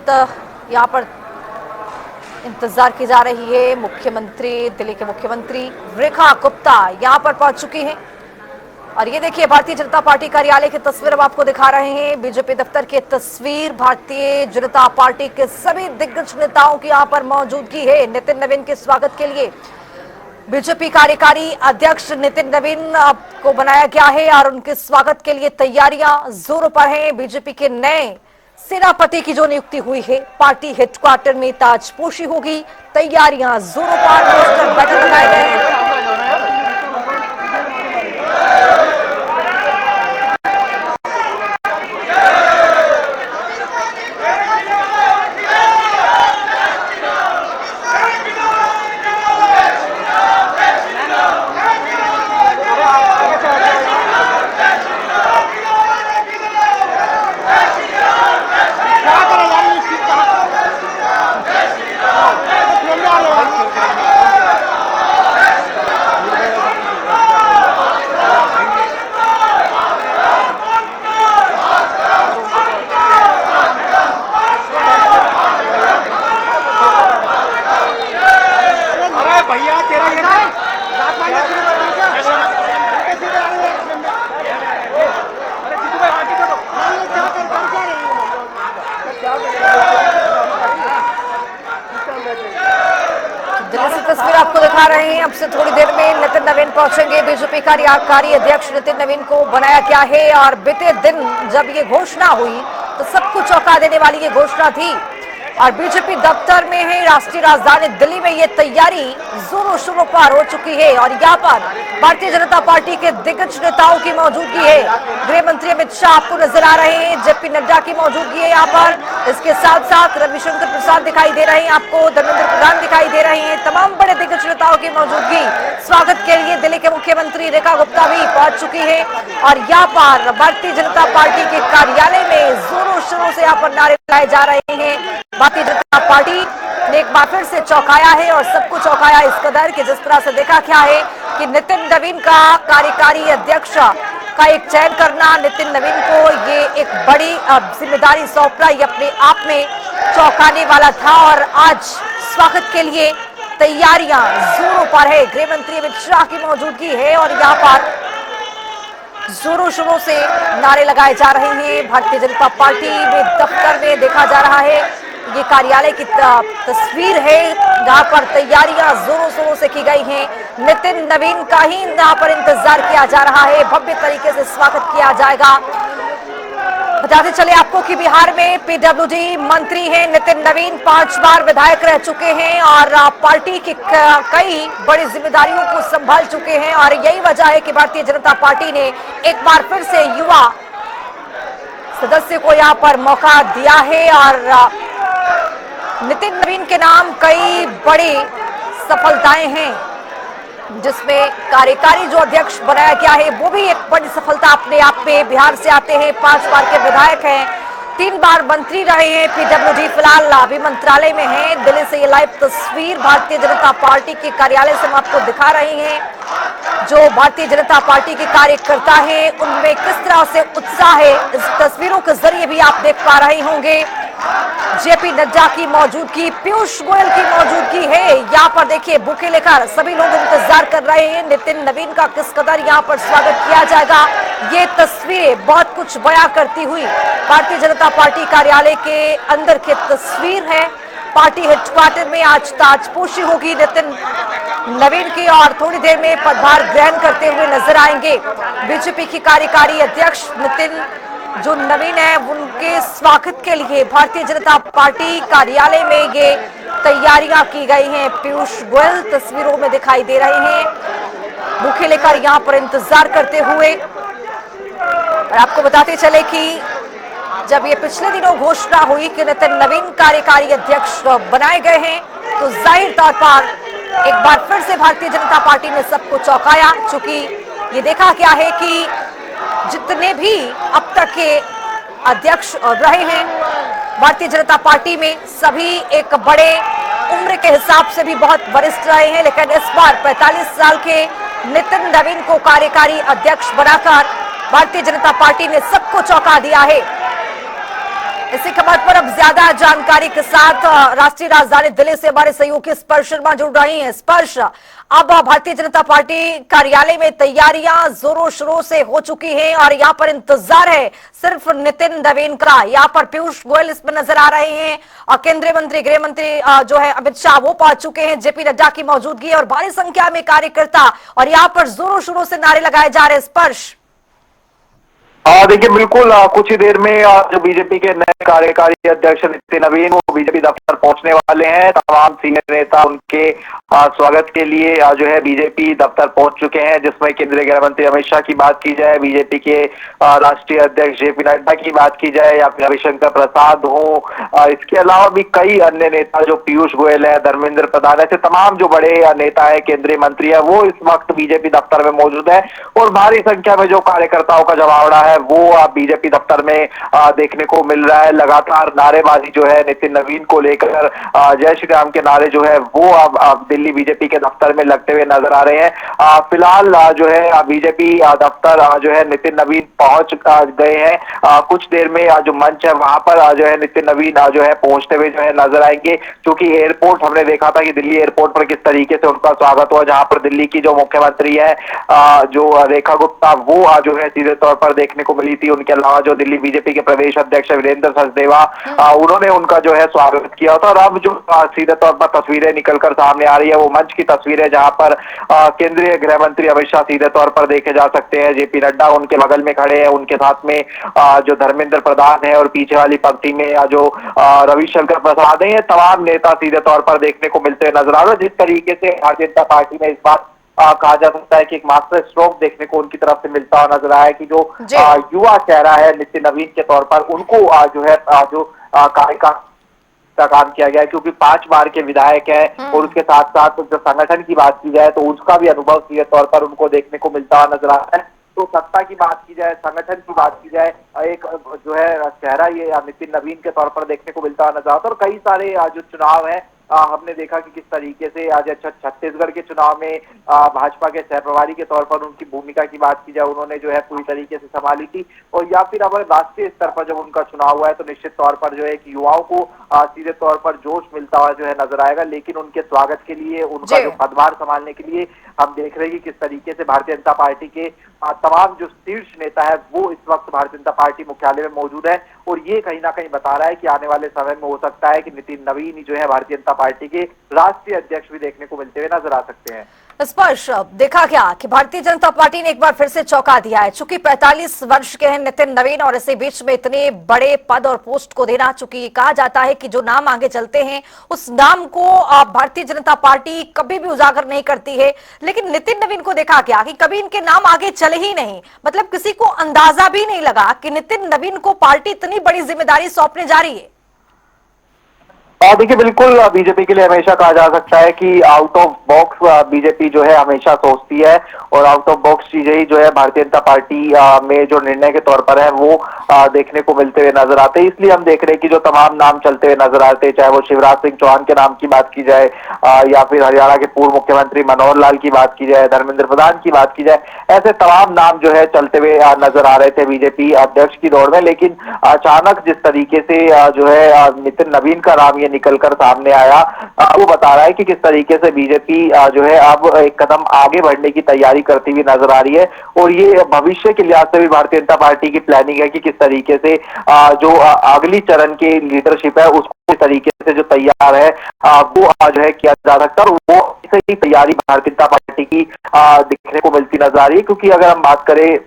वक्त यहाँ पर इंतजार की जा रही है। मुख्यमंत्री, दिल्ली के मुख्यमंत्री रेखा गुप्ता यहाँ पर पहुंच चुकी हैं और ये देखिए भारतीय जनता पार्टी कार्यालय की तस्वीर हम आपको दिखा रहे हैं। बीजेपी दफ्तर की तस्वीर, भारतीय जनता पार्टी के सभी दिग्गज नेताओं की यहाँ पर मौजूदगी है। नितिन नवीन के स्वागत के लिए बीजेपी कार्यकारी अध्यक्ष नितिन नवीन को बनाया गया है और उनके स्वागत के लिए तैयारियां जोरों पर हैं। बीजेपी के नए सेनापति की जो नियुक्ति हुई है, पार्टी हेडक्वार्टर में ताजपोशी होगी। तैयारियां जोरों पर, पोस्टर बैनर लगाए गए हैं। दिल्ली से तस्वीर आपको दिखा रहे हैं। अब से थोड़ी देर में नितिन नवीन पहुंचेंगे। बीजेपी कार्यकारी अध्यक्ष नितिन नवीन को बनाया गया है और बीते दिन जब ये घोषणा हुई तो सबको चौंका देने वाली ये घोषणा थी और बीजेपी दफ्तर में है राष्ट्रीय राजधानी दिल्ली में ये तैयारी जोरों शोरों पर हो चुकी है और यहाँ पर भारतीय जनता पार्टी के दिग्गज नेताओं की मौजूदगी है। गृह मंत्री अमित शाह आपको नजर आ रहे हैं, जेपी नड्डा की मौजूदगी है यहाँ पर। इसके साथ साथ रविशंकर प्रसाद दिखाई दे रहे हैं, आपको धर्मेंद्र प्रधान दिखाई दे रहे हैं। तमाम बड़े दिग्गज नेताओं की मौजूदगी। स्वागत के लिए दिल्ली के मुख्यमंत्री रेखा गुप्ता भी पहुंच चुकी है और यहाँ पर भारतीय जनता पार्टी के कार्यालय में जोरों शोरों से यहाँ पर नारे लगाए जा रहे हैं। भारतीय जनता पार्टी ने एक बार फिर से चौंकाया है और सबको चौंकाया इस कदर कि जिस तरह से देखा क्या है कि नितिन नवीन का कार्यकारी अध्यक्ष का एक चयन करना, नितिन नवीन को ये एक बड़ी जिम्मेदारी सौंपना, ये अपने आप में चौंकाने वाला था और आज स्वागत के लिए तैयारियां जोरों पर है। गृह मंत्री अमित शाह की मौजूदगी है और यहाँ पर जोरों शोरों से नारे लगाए जा रहे हैं। भारतीय जनता पार्टी में दफ्तर में देखा जा रहा है, ये कार्यालय की तस्वीर है जहां पर तैयारियां जोरों शोरों से की गई हैं। नितिन नवीन का ही यहाँ पर इंतजार किया जा रहा है, भव्य तरीके से स्वागत किया जाएगा। बताते चले आपको कि बिहार में पीडब्ल्यूडी मंत्री हैं नितिन नवीन, 5 बार विधायक रह चुके हैं और पार्टी की कई बड़ी जिम्मेदारियों को संभाल चुके हैं और यही वजह है कि भारतीय जनता पार्टी ने एक बार फिर से युवा सदस्य को यहाँ पर मौका दिया है और नितिन नवीन के नाम कई बड़ी सफलताएं हैं, जिसमें कार्यकारी जो अध्यक्ष बनाया गया है वो भी एक बड़ी सफलता अपने आप में। बिहार से आते हैं, 5 बार के विधायक हैं, 3 बार मंत्री रहे हैं। पीडब्ल्यूडी फिलहाल अभी मंत्रालय में है। दिल्ली से ये लाइव तस्वीर भारतीय जनता पार्टी के कार्यालय से हम आपको दिखा रहे हैं। जो भारतीय जनता पार्टी के कार्यकर्ता हैं उनमें किस तरह से उत्साह है, इस तस्वीरों के जरिए भी आप देख पा रहे होंगे। जेपी नड्डा की मौजूदगी, पीयूष गोयल की मौजूदगी है। यहाँ पर देखिए बुके लेकर सभी लोग इंतजार कर रहे हैं नितिन नवीन का किस कदर यहाँ पर स्वागत किया जाएगा। ये तस्वीरें बहुत कुछ बयां करती हुई भारतीय जनता पार्टी कार्यालय के अंदर की तस्वीर है। पार्टी हेडक्वार्टर में आज ताजपोशी होगी नितिन नवीन की और थोड़ी देर में पदभार ग्रहण करते हुए नजर आएंगे। बीजेपी की कार्यकारी अध्यक्ष नितिन जो नवीन है उनके स्वागत के लिए भारतीय जनता पार्टी कार्यालय में ये तैयारियां की गई हैं। पीयूष गोयल तस्वीरों में दिखाई दे रहे हैं, बुके लेकर यहां पर इंतजार करते हुए। और आपको बताते चले कि जब ये पिछले दिनों घोषणा हुई कि नितिन नवीन कार्यकारी अध्यक्ष बनाए गए हैं तो जाहिर तौर पर एक बार फिर से भारतीय जनता पार्टी ने सबको चौंकाया, चूंकि ये देखा गया है कि जितने भी अब तक के अध्यक्ष रहे हैं भारतीय जनता पार्टी में, सभी एक बड़े उम्र के हिसाब से भी बहुत वरिष्ठ रहे हैं, लेकिन इस बार 45 साल के नितिन नवीन को कार्यकारी अध्यक्ष बनाकर भारतीय जनता पार्टी ने सबको चौंका दिया है। इसी खबर पर अब ज्यादा जानकारी के साथ राष्ट्रीय राजधानी दिल्ली से हमारे सहयोगी स्पर्श शर्मा जुड़ रही हैं। स्पर्श, अब भारतीय जनता पार्टी कार्यालय में तैयारियां जोरों शोरों से हो चुकी हैं और यहाँ पर इंतजार है सिर्फ नितिन नवीन का। यहाँ पर पीयूष गोयल इसमें नजर आ रहे हैं और केंद्रीय मंत्री गृह मंत्री जो है अमित शाह वो पहुंच चुके हैं। जेपी नड्डा की मौजूदगी और भारी संख्या में कार्यकर्ता और यहाँ पर जोरों शोरों से नारे लगाए जा रहे हैं। स्पर्श, देखिए बिल्कुल कुछ ही देर में जो बीजेपी के नए कार्यकारी अध्यक्ष नितिन नवीन वो बीजेपी दफ्तर पहुंचने वाले हैं। तमाम सीनियर नेता उनके स्वागत के लिए जो है बीजेपी दफ्तर पहुंच चुके हैं, जिसमें केंद्रीय गृह मंत्री अमित शाह की बात की जाए, बीजेपी के राष्ट्रीय अध्यक्ष जेपी नड्डा की बात की जाए या फिर रविशंकर प्रसाद हो, इसके अलावा भी कई अन्य नेता जो पीयूष गोयल है, धर्मेंद्र प्रधान, ऐसे तमाम जो बड़े नेता है, केंद्रीय मंत्री है, वो इस वक्त बीजेपी दफ्तर में मौजूद है और भारी संख्या में जो कार्यकर्ताओं का जमावड़ा है वो बीजेपी दफ्तर में देखने को मिल रहा है। लगातार नारेबाजी जो है नितिन नवीन को लेकर जय श्री राम के नारे जो है वो अब दिल्ली बीजेपी के दफ्तर में लगते हुए नजर आ रहे हैं। फिलहाल जो है बीजेपी दफ्तर जो है नितिन नवीन पहुंच गए हैं। कुछ देर में जो मंच है वहां पर जो है नितिन नवीन जो है पहुंचते हुए जो है नजर आएंगे, क्योंकि एयरपोर्ट हमने देखा था कि दिल्ली एयरपोर्ट पर किस तरीके से उनका स्वागत हुआ, जहां पर दिल्ली की जो मुख्यमंत्री है जो रेखा गुप्ता वो जो है सीधे तौर पर देखने को मिली थी। उनके अलावा जो दिल्ली बीजेपी के प्रदेश अध्यक्ष वीरेंद्र सचदेवा उन्होंने उनका जो है स्वागत किया था। और अब जो सीधे तौर पर तस्वीरें निकलकर सामने आ रही है वो मंच की तस्वीर है, जहां पर केंद्रीय गृह मंत्री अमित शाह सीधे तौर पर देखे जा सकते हैं। जेपी नड्डा उनके बगल में खड़े हैं, उनके साथ में जो धर्मेंद्र प्रधान है और पीछे वाली पंक्ति में जो रविशंकर प्रसाद है, ये तमाम नेता सीधे तौर पर देखने को मिलते हुए नजर आ रहे हैं। जिस तरीके से भारतीय जनता पार्टी में इस बार कहा जा सकता है कि एक मास्टर स्ट्रोक देखने को उनकी तरफ से मिलता हुआ नजर आया है कि जो युवा चेहरा है नितिन नवीन के तौर पर उनको जो है जो कार्यकाल का काम किया गया है, क्योंकि 5 बार के विधायक हैं और उसके साथ साथ जो संगठन की बात की जाए तो उसका भी अनुभव सीधे तौर पर उनको देखने को मिलता हुआ नजर आ रहा है। तो सत्ता की बात की जाए, संगठन की बात की जाए, एक जो है चेहरा ये नितिन नवीन के तौर पर देखने को मिलता हुआ नजर आता है। और कई सारे जो चुनाव है हमने देखा कि किस तरीके से आज छत्तीसगढ़ के चुनाव में भाजपा के सह प्रभारी के तौर पर उनकी भूमिका की बात की जाए, उन्होंने जो है पूरी तरीके से संभाली थी। और या फिर हमारे राष्ट्रीय स्तर पर जब उनका चुनाव हुआ है तो निश्चित तौर पर जो है कि युवाओं को सीधे तौर पर जोश मिलता हुआ जो है नजर आएगा। लेकिन उनके स्वागत के लिए, उनका जो पदभार संभालने के लिए हम देख रहे हैं कि किस तरीके से भारतीय जनता पार्टी के तमाम जो शीर्ष नेता है वो इस वक्त भारतीय जनता पार्टी मुख्यालय में मौजूद है। और ये कहीं ना कहीं बता रहा है कि आने वाले समय में हो सकता है कि नितिन नवीन जो है भारतीय जनता पार्टी के राष्ट्रीय अध्यक्ष भी देखने को मिलते हुए नजर आ सकते हैं। स्पर्श, देखा क्या कि भारतीय जनता पार्टी ने एक बार फिर से चौंका दिया है। चूंकि 45 वर्ष के हैं नितिन नवीन और इसी बीच में इतने बड़े पद और पोस्ट को देना, चूंकि कहा जाता है कि जो नाम आगे चलते हैं उस नाम को भारतीय जनता पार्टी कभी भी उजागर नहीं करती है। लेकिन नितिन नवीन को देखा क्या कि कभी इनके नाम आगे चले ही नहीं, मतलब किसी को अंदाजा भी नहीं लगा कि नितिन नवीन को पार्टी इतनी बड़ी जिम्मेदारी सौंपने जा रही है। देखिए बिल्कुल बीजेपी के लिए हमेशा कहा जा सकता है कि आउट ऑफ बॉक्स बीजेपी जो है हमेशा सोचती है और आउट ऑफ बॉक्स चीजें ही जो है भारतीय जनता पार्टी में जो निर्णय के तौर पर है वो देखने को मिलते हुए नजर आते हैं। इसलिए हम देख रहे हैं कि जो तमाम नाम चलते हुए नजर आते हैं, चाहे वो शिवराज सिंह चौहान के नाम की बात की जाए या फिर हरियाणा के पूर्व मुख्यमंत्री मनोहर लाल की बात की जाए, धर्मेंद्र प्रधान की बात की जाए, ऐसे तमाम नाम जो है चलते हुए नजर आ रहे थे बीजेपी अध्यक्ष की दौड़ में। लेकिन अचानक जिस तरीके से जो है नितिन नवीन का नाम निकलकर सामने आया वो बता रहा है कि किस तरीके से बीजेपी जो है अब एक कदम आगे बढ़ने की तैयारी करती हुई नजर आ रही है। और ये भविष्य के लिहाज से भी भारतीय जनता पार्टी की प्लानिंग है कि किस तरीके से जो अगली चरण की लीडरशिप है उसको इस तरीके से जो तैयार है वो जो है किया जा सकता है। और वो इसी तैयारी भारतीय जनता पार्टी की दिखने को मिलती नजर आ रही है, क्योंकि अगर हम बात करें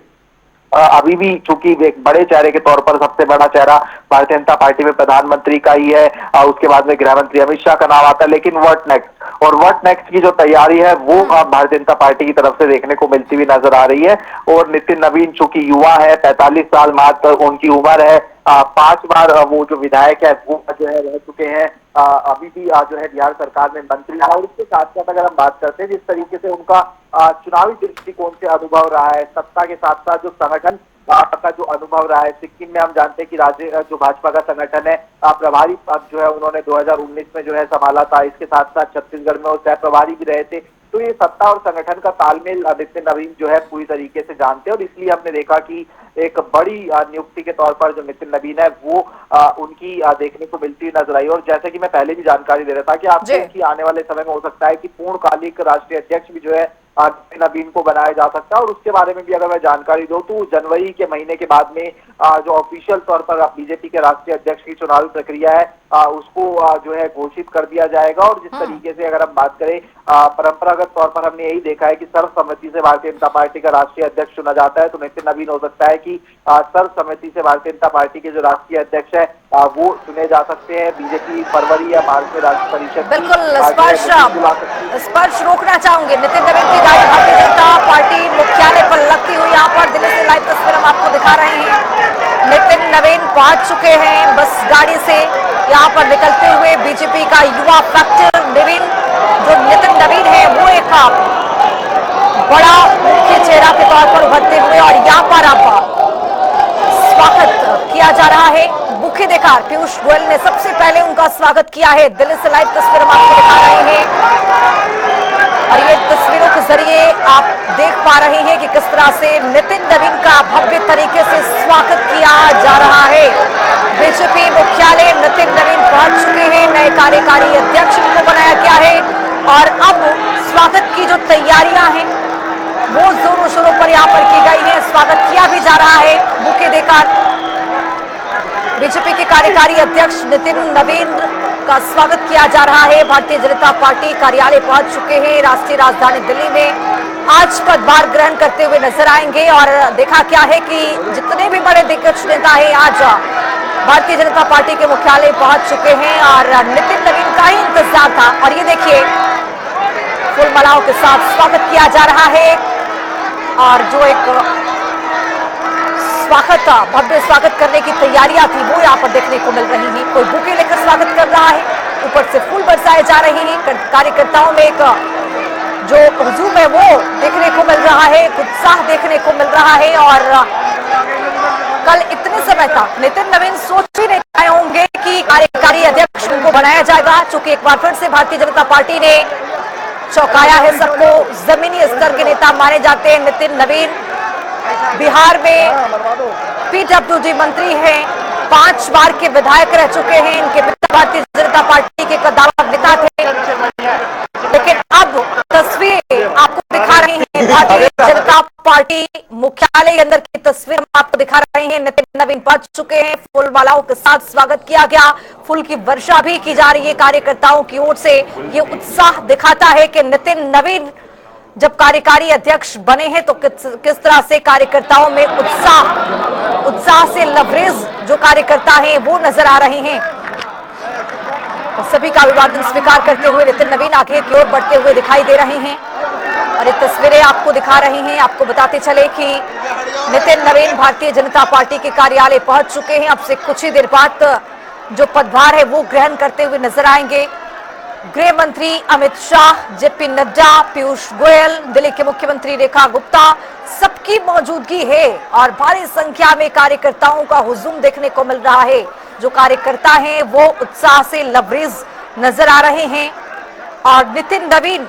अभी भी चूंकि एक बड़े चेहरे के तौर पर सबसे बड़ा चेहरा भारतीय जनता पार्टी में प्रधानमंत्री का ही है, उसके बाद में गृह मंत्री अमित शाह का नाम आता है। लेकिन व्हाट नेक्स्ट और व्हाट नेक्स्ट की जो तैयारी है वो भारतीय जनता पार्टी की तरफ से देखने को मिलती हुई नजर आ रही है। और नितिन नवीन चूंकि युवा है, 45 साल मात्र उनकी उम्र है, 5 बार वो जो विधायक है वो जो है रह चुके हैं, अभी भी जो है बिहार सरकार में मंत्री है। और इसके साथ साथ अगर हम बात करते हैं जिस तरीके से उनका चुनावी दृष्टिकोण से अनुभव रहा है, सत्ता के साथ साथ जो संगठन का जो अनुभव रहा है, सिक्किम में हम जानते हैं कि राज्य जो भाजपा का संगठन है प्रभारी पद जो है उन्होंने 2019 में जो है संभाला था। इसके साथ साथ छत्तीसगढ़ में वो सह प्रभारी भी रहे थे। तो ये सत्ता और संगठन का तालमेल नितिन नवीन जो है पूरी तरीके से जानते हैं, और इसलिए हमने देखा कि एक बड़ी नियुक्ति के तौर पर जो नितिन नवीन है वो उनकी देखने को मिलती नजर आई। और जैसे कि मैं पहले भी जानकारी दे रहा था कि आपको कि आने वाले समय में हो सकता है कि पूर्णकालिक राष्ट्रीय अध्यक्ष भी जो है नितिन नवीन को बनाया जा सकता है। और उसके बारे में भी अगर मैं जानकारी दूं तो जनवरी के महीने के बाद में जो ऑफिशियल तौर पर बीजेपी के राष्ट्रीय अध्यक्ष की चुनावी प्रक्रिया है उसको जो है घोषित कर दिया जाएगा। और जिस तरीके से अगर हम बात करें परंपरागत तौर पर हमने यही देखा है कि सर्वसम्मति से भारतीय जनता पार्टी का राष्ट्रीय अध्यक्ष चुना जाता है, तो नितिन नवीन हो सकता है कि सर्वसम्मति से भारतीय जनता पार्टी के जो राष्ट्रीय अध्यक्ष है वो चुने जा सकते हैं। बीजेपी फरवरी या मार्च में राज्य परिषद बिल्कुल स्पर्श रोकना चाहूंगे। नितिन नवीन की गाड़ी भारतीय जनता पार्टी मुख्यालय पर लगती हुई यहाँ पर दिल्ली से लाइव तस्वीर हम आपको दिखा रहे हैं। नितिन नवीन पहुंच चुके हैं बस गाड़ी से यहाँ पर निकलते हुए। बीजेपी का युवा फैक्टर नवीन जो नितिन नवीन है वो एक बड़ा मुख्य चेहरा के तौर पर उभरते हुए, और यहाँ पर अब स्वागत किया जा रहा है। मुख्य देखा पीयूष गोयल ने सबसे पहले उनका स्वागत किया है। दिल्ली से लाइव तस्वीर हम आपको दिखा रहे हैं, और ये तस्वीरों के जरिए आप देख पा रहे हैं कि किस तरह से नितिन नवीन का भव्य तरीके से स्वागत किया जा रहा है। बीजेपी मुख्यालय नितिन नवीन पहुंच चुके हैं, नए कार्यकारी अध्यक्ष को बनाया गया है, और अब स्वागत की जो तैयारियां हैं वो जोरों शोरों पर यहाँ पर की गई है। स्वागत किया भी जा रहा है। मुख्य देखा बीजेपी के कार्यकारी अध्यक्ष नितिन नवीन का स्वागत किया जा रहा है। भारतीय जनता पार्टी कार्यालय पहुंच चुके हैं राष्ट्रीय राजधानी दिल्ली में। आज पदभार ग्रहण करते हुए नजर आएंगे, और देखा क्या है कि जितने भी बड़े दिग्गज नेता हैं आज भारतीय जनता पार्टी के मुख्यालय पहुंच चुके हैं, और नितिन नवीन का ही इंतजार था। और ये देखिए फूल मालाओं के साथ स्वागत किया जा रहा है, और जो एक स्वागत भव्य स्वागत करने की तैयारियां थी वो यहाँ पर देखने को मिल रही हैं। कोई बुके लेकर स्वागत कर रहा है, ऊपर से फूल बरसाए जा रहे हैं। कार्यकर्ताओं में एक जो हुजूम है वो देखने को मिल रहा है, उत्साह देखने को मिल रहा है। और कल इतने समय तक नितिन नवीन सोच ही नहीं पाए होंगे कि कार्यकारी अध्यक्ष उनको बनाया जाएगा, चूंकि एक बार फिर से भारतीय जनता पार्टी ने चौंकाया है सबको। जमीनी स्तर के नेता माने जाते हैं नितिन नवीन। बिहार में पीडब्ल्यूडी मंत्री हैं, 5 बार के विधायक रह चुके हैं। इनके पिता भारतीय जनता पार्टी के कद्दावर नेता थे, लेकिन अब तस्वीर आपको दिखा रही है भारतीय जनता पार्टी मुख्यालय के अंदर की तस्वीर हम आपको दिखा रहे हैं। नितिन नवीन पहुंच चुके हैं, फूल मालाओं के साथ स्वागत किया गया, फूल की वर्षा भी की जा रही है कार्यकर्ताओं की ओर से। ये उत्साह दिखाता है कि नितिन नवीन जब कार्यकारी अध्यक्ष बने हैं तो किस तरह से कार्यकर्ताओं में उत्साह से लबरेज जो कार्यकर्ता हैं वो नजर आ रहे हैं। सभी का अभिवादन स्वीकार करते हुए नितिन नवीन आगे की ओर बढ़ते हुए दिखाई दे रहे हैं, और ये तस्वीरें आपको दिखा रही हैं। आपको बताते चले कि नितिन नवीन भारतीय जनता पार्टी के कार्यालय पहुंच चुके हैं। अब से कुछ ही देर बाद जो पदभार है वो ग्रहण करते हुए नजर आएंगे। गृह मंत्री अमित शाह, जेपी नड्डा, पीयूष गोयल, दिल्ली के मुख्यमंत्री रेखा गुप्ता, सबकी मौजूदगी है, और भारी संख्या में कार्यकर्ताओं का हुजूम देखने को मिल रहा है। जो कार्यकर्ता हैं वो उत्साह से लबरेज नजर आ रहे हैं। और नितिन नवीन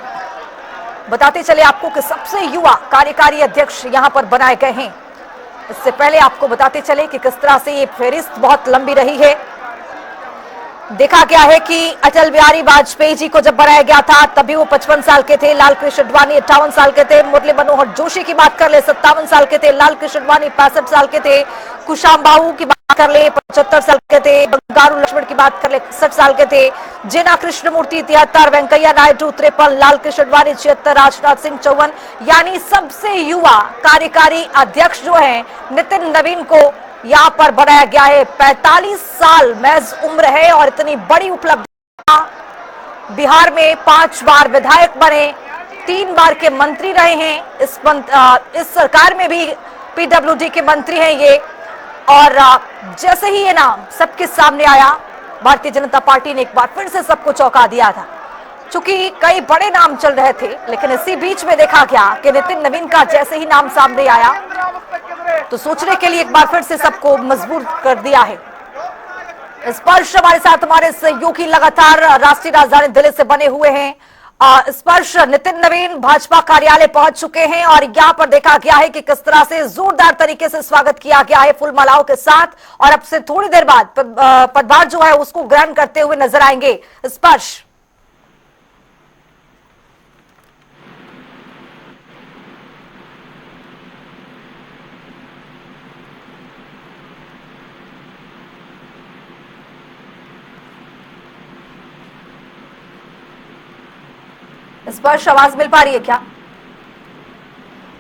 बताते चले आपको कि सबसे युवा कार्यकारी अध्यक्ष यहां पर बनाए गए हैं। इससे पहले आपको बताते चले कि किस तरह से ये फहरिस्त बहुत लंबी रही है। देखा गया है कि अटल बिहारी वाजपेयी जी को जब बनाया गया था तभी वो 55 साल के थे, लाल कृष्ण आडवाणी 58 साल के थे, मुरली मनोहर जोशी की बात कर ले 57 साल के थे, लाल कृष्ण आडवाणी 65 साल के थे, कुशाम्बाऊ की बात कर ले 75 साल के थे, बंगारू लक्ष्मण की बात कर ले 60 साल के थे, जेना कृष्णमूर्ति 73, वेंकैया नायडू 53, लाल कृष्ण आडवाणी 76, राजनाथ सिंह 54, यानी सबसे युवा कार्यकारी अध्यक्ष जो है नितिन नवीन को यहाँ पर बनाया गया है। 45 साल महज उम्र है, और इतनी बड़ी उपलब्धि। बिहार में 5 बार विधायक बने, 3 बार के मंत्री रहे हैं। इस सरकार में भी पीडब्ल्यूडी के मंत्री हैं ये। और जैसे ही ये नाम सबके सामने आया, भारतीय जनता पार्टी ने एक बार फिर से सबको चौंका दिया था। चूंकि कई बड़े नाम चल रहे थे, लेकिन इसी बीच में देखा गया कि नितिन नवीन का जैसे ही नाम सामने आया तो सोचने के लिए एक बार फिर से सबको मजबूर कर दिया है। इस पर हमारे साथ हमारे सहयोगी लगातार राष्ट्रीय राजधानी दिल्ली से बने हुए हैं, स्पर्श, नितिन नवीन भाजपा कार्यालय पहुंच चुके हैं और यहां पर देखा गया है कि किस तरह से जोरदार तरीके से स्वागत किया गया है फूल मालाओं के साथ, और अब से थोड़ी देर बाद पदभार जो है उसको ग्रहण करते हुए नजर आएंगे स्पर्श। स्पर्श, आवाज मिल पा रही है क्या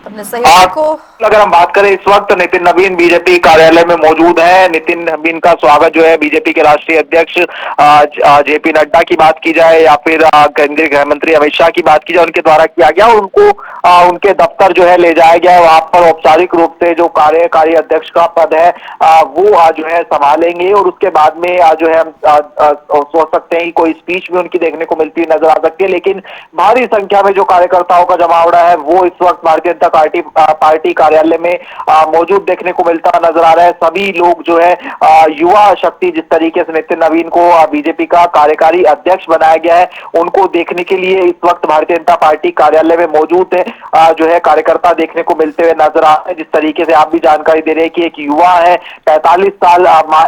अपने सहयोगी को? अगर हम बात करें, इस वक्त नितिन नवीन बीजेपी कार्यालय में मौजूद है। नितिन नवीन का स्वागत जो है बीजेपी के राष्ट्रीय अध्यक्ष जेपी नड्डा की बात की जाए या फिर केंद्रीय गृह मंत्री अमित शाह की बात की जाए, उनके द्वारा किया गया और उनको उनके दफ्तर जो है ले जाया गया है। वहां पर औपचारिक रूप से जो कार्यकारी अध्यक्ष का पद है वो जो है संभालेंगे और उसके बाद में जो है हम सोच सकते हैं कि कोई स्पीच भी उनकी देखने को मिलती नजर आ सकती है। लेकिन भारी संख्या में जो कार्यकर्ताओं का जमावड़ा है वो इस वक्त भारतीय जनता पार्टी कार्यालय में मौजूद देखने को मिलता नजर आ रहा है। सभी लोग जो है युवा शक्ति, जिस तरीके से नितिन नवीन को बीजेपी का कार्यकारी अध्यक्ष बनाया गया है, उनको देखने के लिए इस वक्त भारतीय जनता पार्टी कार्यालय में मौजूद है जो है कार्यकर्ता देखने को मिलते हुए नजर आ रहे हैं। जिस तरीके से आप भी जानकारी दे रहे हैं कि एक युवा है, 45 साल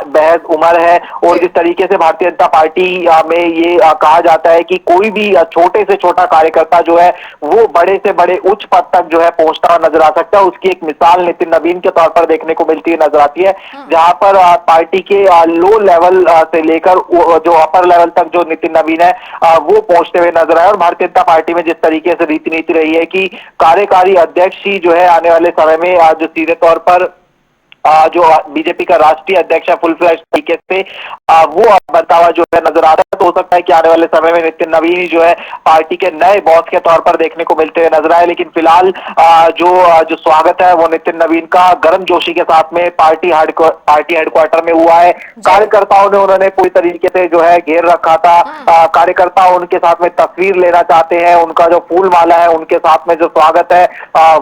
महज उम्र है, और जिस तरीके से भारतीय जनता पार्टी में ये कहा जाता है कि कोई भी छोटे से छोटा कार्यकर्ता जो है वो बड़े से बड़े उच्च पद तक जो है पहुंचता हुआ नजर आ सकता है। उसकी एक मिसाल नितिन नवीन के तौर पर देखने को मिलती नजर आती है, जहां पर पार्टी के लो लेवल से लेकर जो अपर लेवल तक जो नितिन नवीन है वो पहुंचते हुए नजर आए। और भारतीय जनता पार्टी में जिस तरीके से रीति नीति रही है कि कार्यकारी अध्यक्ष ही जो है आने वाले समय में जो सीधे तौर पर जो बीजेपी का राष्ट्रीय अध्यक्ष है फुल फ्लैश तरीके से वो बनता हुआ जो है नजर आ रहा है। तो हो सकता है कि आने वाले समय में नितिन नवीन ही जो है पार्टी के नए बॉस के तौर पर देखने को मिलते हुए नजर आए। लेकिन फिलहाल जो स्वागत है वो नितिन नवीन का गर्मजोशी के साथ में पार्टी हेडक्वार्टर में हुआ है। कार्यकर्ताओं ने उन्होंने पूरी तरीके से जो है घेर रखा था। कार्यकर्ता उनके साथ में तस्वीर लेना चाहते हैं, उनका जो फूल माला है उनके साथ में जो स्वागत है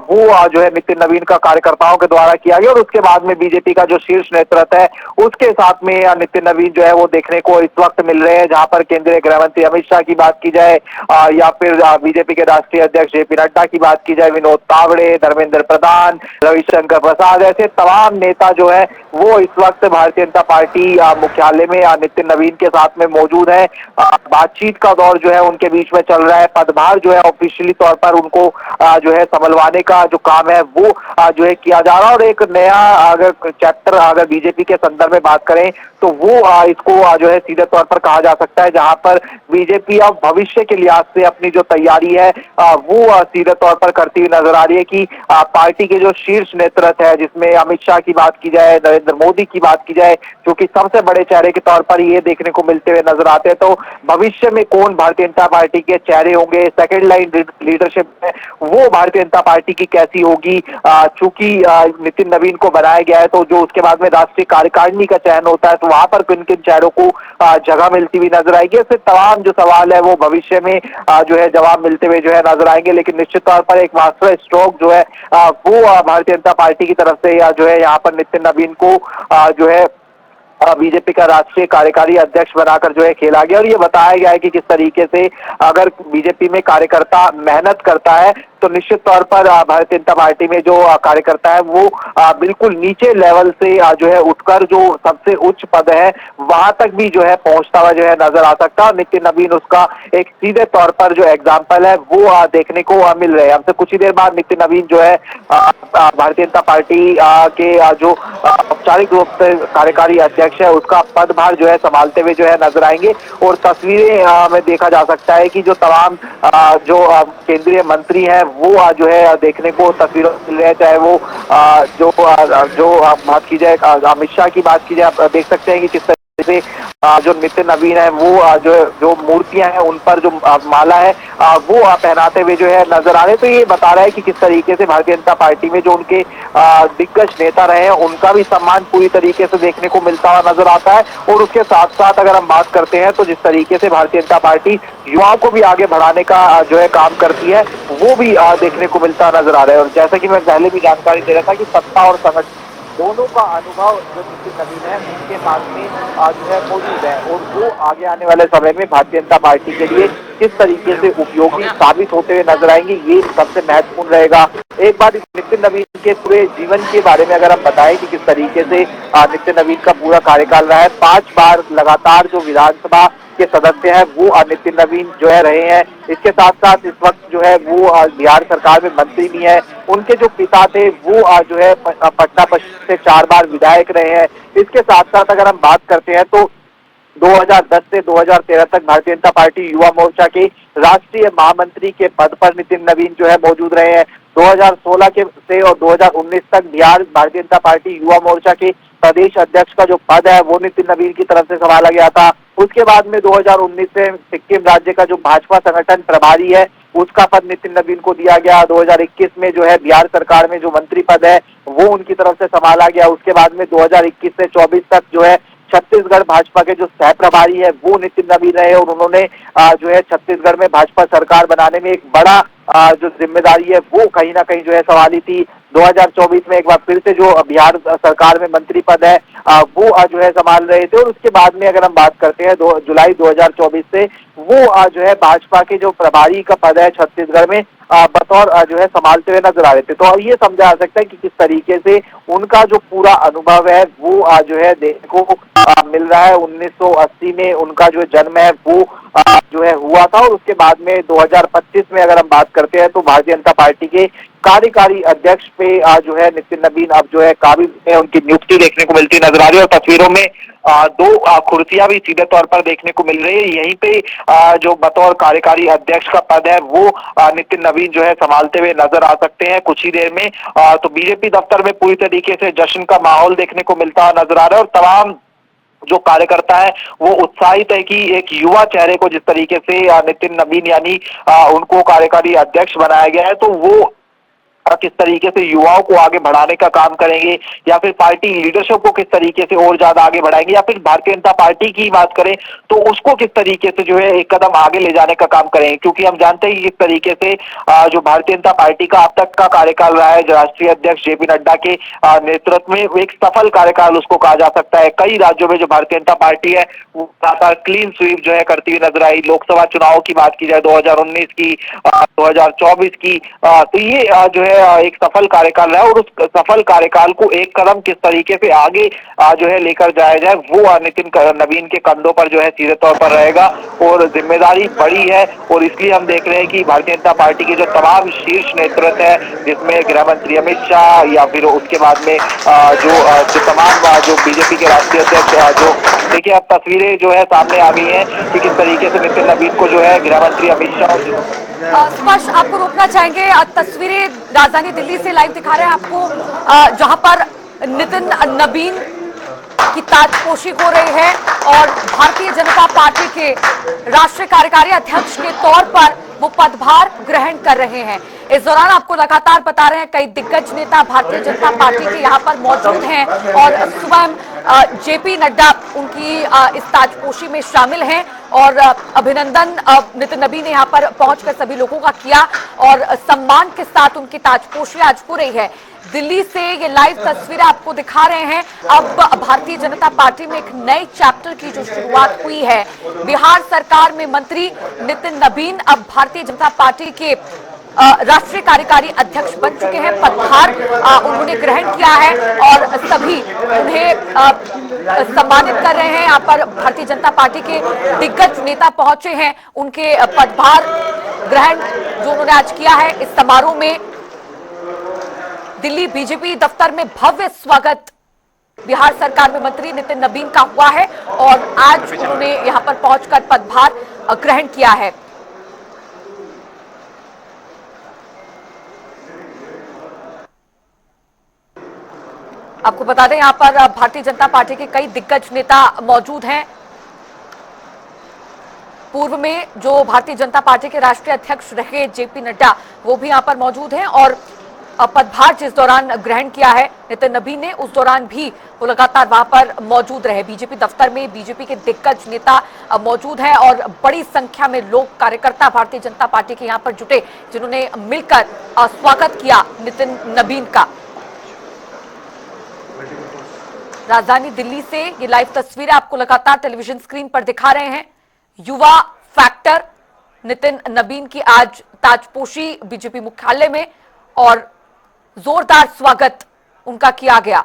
वो जो है नितिन नवीन का कार्यकर्ताओं के द्वारा किया गया। और उसके बाद में बीजेपी का जो शीर्ष नेतृत्व है उसके साथ में नितिन नवीन जो है वो देखने को इस वक्त मिल रहे हैं, जहां पर केंद्रीय गृह मंत्री अमित शाह की बात की जाए या फिर बीजेपी के राष्ट्रीय अध्यक्ष जेपी नड्डा की बात की जाए, विनोद तावड़े, धर्मेंद्र प्रधान, रविशंकर प्रसाद, ऐसे तमाम नेता जो है वो इस वक्त भारतीय जनता पार्टी मुख्यालय में नितिन नवीन के साथ में मौजूद है। बातचीत का दौर जो है उनके बीच में चल रहा है। पदभार जो है ऑफिशियली तौर पर उनको जो है संभलवाने का जो काम है वो जो है किया जा रहा है। और एक नया चैप्टर अगर बीजेपी के संदर्भ में बात करें तो वो इसको जो है सीधे तौर पर कहा जा सकता है, जहां पर बीजेपी अब भविष्य के लिहाज से अपनी जो तैयारी है वो सीधे तौर पर करती हुई नजर आ रही है कि पार्टी के जो शीर्ष नेतृत्व है, जिसमें अमित शाह की बात की जाए, नरेंद्र मोदी की बात की जाए, जो कि सबसे बड़े चेहरे के तौर पर ये देखने को मिलते हुए नजर आते हैं, तो भविष्य में कौन भारतीय जनता पार्टी के चेहरे होंगे, सेकेंड लाइन लीडरशिप है वो भारतीय जनता पार्टी की कैसी होगी। चूंकि नितिन नवीन को बनाया गया है तो जो उसके बाद में राष्ट्रीय कार्यकारिणी का चयन होता है तो वहां पर किन किन चेहरों को जगह मिलती हुई नजर आएगी। इससे तमाम जो सवाल है वो भविष्य में जो है जवाब मिलते हुए जो है नजर आएंगे। लेकिन निश्चित तौर पर एक मास्टर स्ट्रोक जो है वो भारतीय जनता पार्टी की तरफ से जो है यहाँ पर नितिन नवीन को जो है बीजेपी का राष्ट्रीय कार्यकारी अध्यक्ष बनाकर जो है खेला गया। और ये बताया गया है कि किस तरीके से अगर बीजेपी में कार्यकर्ता मेहनत करता है तो निश्चित तौर पर भारतीय जनता पार्टी में जो कार्यकर्ता है वो बिल्कुल नीचे लेवल से जो है उठकर जो सबसे उच्च पद है वहां तक भी जो है पहुंचता हुआ जो है नजर आ सकता है। नितिन नवीन उसका एक सीधे तौर पर जो एग्जाम्पल है वो देखने को मिल रहे हैं। हमसे कुछ ही देर बाद नितिन नवीन जो है भारतीय जनता पार्टी के जो औपचारिक रूप से कार्यकारी अध्यक्ष है उसका पदभार जो है संभालते हुए जो है नजर आएंगे। और तस्वीरें में देखा जा सकता है कि जो तमाम जो केंद्रीय मंत्री हैं वो जो है देखने को तस्वीरों मिल रहे हैं, चाहे वो जो बात की जाए अमित शाह की बात की जाए, आप देख सकते हैं कि किस तरीके से जो नितिन नवीन है वो जो मूर्तियां हैं उन पर जो माला है वो पहनाते हुए जो है नजर आ रहे हैं। तो ये बता रहा है कि किस तरीके से भारतीय जनता पार्टी में जो उनके दिग्गज नेता रहे हैं उनका भी सम्मान पूरी तरीके से देखने को मिलता हुआ नजर आता है। और उसके साथ साथ अगर हम बात करते हैं तो जिस तरीके से भारतीय जनता पार्टी युवाओं को भी आगे बढ़ाने का जो है काम करती है वो भी देखने को मिलता नजर आ रहा है। और जैसा कि मैं पहले भी जानकारी दे रहा था कि सत्ता और संगठन दोनों का अनुभव जो नितिन नवीन है उनके पास में जो है मौजूद है, और वो आगे आने वाले समय में भारतीय जनता पार्टी के लिए किस तरीके से उपयोगी साबित होते हुए नजर आएंगे, ये सबसे महत्वपूर्ण रहेगा। एक बार इस नितिन नवीन के पूरे जीवन के बारे में अगर हम बताएं कि किस तरीके से नितिन नवीन का पूरा कार्यकाल रहा है, 5 बार लगातार जो विधानसभा के सदस्य हैं वो नितिन नवीन जो है रहे हैं। इसके साथ साथ इस वक्त जो है वो बिहार सरकार में मंत्री भी हैं। उनके जो पिता थे वो जो है पटना पश्चिम से 4 बार विधायक रहे हैं। इसके साथ साथ अगर हम बात करते हैं तो 2010 से 2013 तक भारतीय जनता पार्टी युवा मोर्चा के राष्ट्रीय महामंत्री के पद पर नितिन नवीन जो है मौजूद रहे हैं। 2016 के से और 2019 तक बिहार भारतीय जनता पार्टी युवा मोर्चा के प्रदेश अध्यक्ष का जो पद है वो नितिन नवीन की तरफ से संभाला गया था। उसके बाद में 2019 से सिक्किम राज्य का जो भाजपा संगठन प्रभारी है उसका पद नितिन नवीन को दिया गया। 2021 में जो है बिहार सरकार में जो मंत्री पद है वो उनकी तरफ से संभाला गया। उसके बाद में 2021 से 24 तक जो है छत्तीसगढ़ भाजपा के जो सह प्रभारी है वो नितिन नवीन रहे, और उन्होंने जो है छत्तीसगढ़ में भाजपा सरकार बनाने में एक बड़ा जो जिम्मेदारी है वो कहीं ना कहीं जो है संभाली थी। 2024 में एक बार फिर से जो बिहार सरकार में मंत्री पद है वो जो है संभाल रहे थे, और उसके बाद में अगर हम बात करते हैं जुलाई 2024 से वो जो है भाजपा के जो प्रभारी का पद है छत्तीसगढ़ में बतौर जो है संभालते हुए नजर आ रहे थे। तो ये समझा जा सकता है कि किस तरीके से उनका जो पूरा अनुभव है वो जो है देखने को मिल रहा है। 1980 में उनका जो जन्म है वो जो है हुआ था, और उसके बाद में 2025 में अगर हम बात करते हैं तो भारतीय जनता पार्टी के कार्यकारी अध्यक्ष पे जो है नितिन नवीन अब जो है काबिज में उनकी नियुक्ति देखने को मिलती नजर आ रही है। और तस्वीरों में 2 कुर्सियां भी सीधे तौर पर देखने को मिल रही है। यहीं पे जो बतौर कार्यकारी अध्यक्ष का पद है वो नितिन नवीन जो है संभालते हुए नजर आ सकते हैं कुछ ही देर में। तो बीजेपी दफ्तर में पूरी तरीके से जश्न का माहौल देखने को मिलता नजर आ रहा है, और तमाम जो कार्यकर्ता है वो उत्साहित है कि एक युवा चेहरे को जिस तरीके से नितिन नवीन यानी उनको कार्यकारी अध्यक्ष बनाया गया है, तो वो किस तरीके से युवाओं को आगे बढ़ाने का काम करेंगे, या फिर पार्टी लीडरशिप को किस तरीके से और ज्यादा आगे बढ़ाएंगे, या फिर भारतीय जनता पार्टी की बात करें तो उसको किस तरीके से जो है एक कदम आगे ले जाने का काम करेंगे। क्योंकि हम जानते हैं कि किस तरीके से जो भारतीय जनता पार्टी का अब तक का कार्यकाल रहा है, जो राष्ट्रीय अध्यक्ष जेपी नड्डा के नेतृत्व में एक सफल कार्यकाल उसको कहा जा सकता है। कई राज्यों में जो भारतीय जनता पार्टी है वो लगातार क्लीन स्वीप जो है करती हुई नजर आई। लोकसभा चुनाव की बात की जाए 2019 की, 2024 की, तो ये जो है एक सफल कार्यकाल रहा है, और उस सफल कार्यकाल को एक कदम किस तरीके से आगे जो है लेकर जाया जाए वो नितिन नवीन के कंधों पर जो है सीधे तौर पर रहेगा, और जिम्मेदारी बड़ी है। और इसलिए हम देख रहे हैं कि भारतीय जनता पार्टी के जो तमाम शीर्ष नेतृत्व है, जिसमें गृह मंत्री अमित शाह, या फिर उसके बाद में जो तमाम जो बीजेपी के राष्ट्रीय अध्यक्ष, जो देखिए अब तस्वीरें जो है सामने आ गई हैं कि किस तरीके से नितिन नवीन को जो है गृह मंत्री अमित शाह स्पर्श आपको रोकना चाहेंगे। तस्वीरें राजधानी दिल्ली से लाइव दिखा रहे हैं आपको, जहां पर नितिन नवीन की ताजपोशी हो रही है और भारतीय जनता पार्टी के राष्ट्रीय कार्यकारी अध्यक्ष के तौर पर वो पदभार ग्रहण कर रहे हैं। इस दौरान आपको लगातार बता रहे हैं कई दिग्गज नेता भारतीय जनता पार्टी के यहाँ पर मौजूद हैं, और स्वयं जेपी नड्डा उनकी इस ताजपोशी में शामिल हैं, और अभिनंदन नितिन नवीन ने यहाँ पर पहुंचकर सभी लोगों का किया, और सम्मान के साथ उनकी ताजपोशी आज हो रही है। दिल्ली से ये लाइव तस्वीरें आपको दिखा रहे हैं। अब भारतीय जनता पार्टी में एक नए चैप्टर की जो शुरुआत हुई है। बिहार सरकार में मंत्री नितिन नवीन अब भारतीय जनता पार्टी के राष्ट्रीय कार्यकारी अध्यक्ष बन चुके हैं। पदभार उन्होंने ग्रहण किया है और सभी उन्हें सम्मानित कर रहे हैं। यहाँ पर भारतीय जनता पार्टी के दिग्गज नेता पहुंचे हैं, उनके पदभार ग्रहण जो उन्होंने आज किया है। इस समारोह में दिल्ली बीजेपी दफ्तर में भव्य स्वागत बिहार सरकार में मंत्री नितिन नवीन का हुआ है, और आज उन्होंने यहां पर पहुंचकर पदभार ग्रहण किया है। आपको बता दें, यहां पर भारतीय जनता पार्टी के कई दिग्गज नेता मौजूद हैं। पूर्व में जो भारतीय जनता पार्टी के राष्ट्रीय अध्यक्ष रहे जेपी नड्डा, वो भी यहां पर मौजूद हैं, और पदभार जिस दौरान ग्रहण किया है नितिन नवीन ने, उस दौरान भी वो लगातार वहां पर मौजूद रहे। बीजेपी दफ्तर में बीजेपी के दिग्गज नेता मौजूद हैं, और बड़ी संख्या में लोग कार्यकर्ता भारतीय जनता पार्टी के यहां पर जुटे, जिन्होंने मिलकर स्वागत किया नितिन नवीन का। राजधानी दिल्ली से ये लाइव तस्वीरें आपको लगातार टेलीविजन स्क्रीन पर दिखा रहे हैं। युवा फैक्टर नितिन नबीन की आज ताजपोशी बीजेपी मुख्यालय में और जोरदार स्वागत उनका किया गया।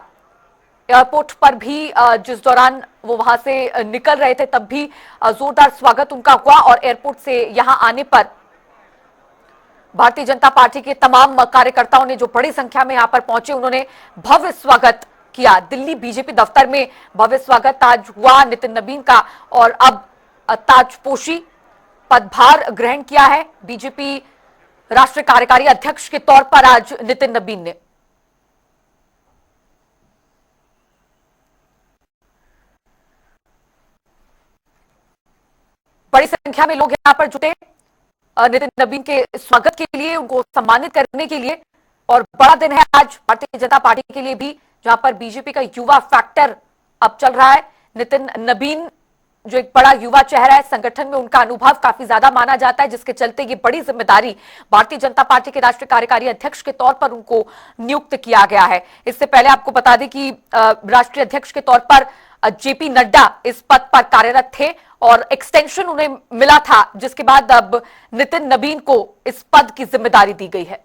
एयरपोर्ट पर भी जिस दौरान वो वहां से निकल रहे थे तब भी जोरदार स्वागत उनका हुआ और एयरपोर्ट से यहां आने पर भारतीय जनता पार्टी के तमाम कार्यकर्ताओं ने जो बड़ी संख्या में यहां पर पहुंचे उन्होंने भव्य स्वागत किया। दिल्ली बीजेपी दफ्तर में भव्य स्वागत आज हुआ नितिन नबीन का और अब ताजपोशी पदभार ग्रहण किया है बीजेपी राष्ट्रीय कार्यकारी अध्यक्ष के तौर पर आज नितिन नबीन ने। बड़ी संख्या में लोग यहां पर जुटे नितिन नबीन के स्वागत के लिए, उनको सम्मानित करने के लिए। और बड़ा दिन है आज भारतीय जनता पार्टी के लिए भी, जहां पर बीजेपी का युवा फैक्टर अब चल रहा है। नितिन नबीन जो एक बड़ा युवा चेहरा है, संगठन में उनका अनुभव काफी ज्यादा माना जाता है, जिसके चलते ये बड़ी जिम्मेदारी भारतीय जनता पार्टी के राष्ट्रीय कार्यकारी अध्यक्ष के तौर पर उनको नियुक्त किया गया है। इससे पहले आपको बता दें कि राष्ट्रीय अध्यक्ष के तौर पर जेपी नड्डा इस पद पर कार्यरत थे और एक्सटेंशन उन्हें मिला था, जिसके बाद अब नितिन नबीन को इस पद की जिम्मेदारी दी गई है।